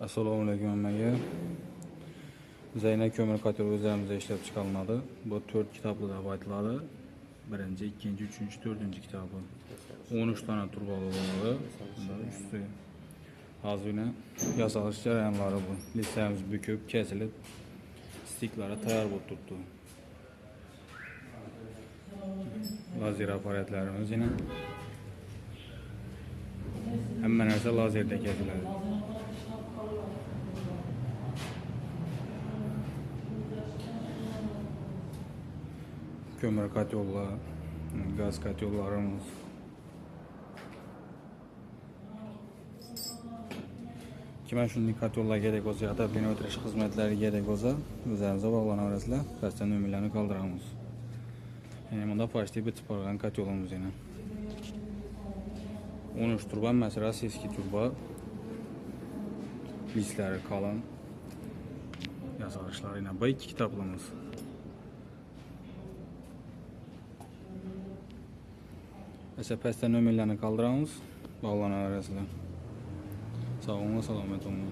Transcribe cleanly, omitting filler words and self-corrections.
Assalomu alaykum hammaga. Zaynab ko'mir koteli o'zlarimizda ishlab chiqariladi. Bu 4 kitobli deb aytiladi. 1-chi, 2-chi, 3-chi, 4-chi kitobi. 13 dona turbali bo'ladi. Usti hazina yasalish jarayonlari bu. Listlarimiz bukib, kesilib, stiklari tayyor bo'lib turibdi. Lazer apparatlarimiz yana hamma narsa lazerda kesiladi. Kömür kotyollar, gaz kotyollarımız. Kime shunday kotyollar kerak bo'lsa, ataplarni o'tirish xizmatlari kerak bo'lsa, o'zlarimizga bog'lanaverasizlar. Pastdan nomerlarni qoldiramiz. Yana bunda почти bitib qolgan kotyolimiz yana. 13 turba, masalan, eski turba. Listlari qalin. Yasalishlari yana bu ikki kitoblimiz. Esa pastdan nomerlarni qoldiramiz, bog'lanaverasizlar. Sağ olun, salomat olun.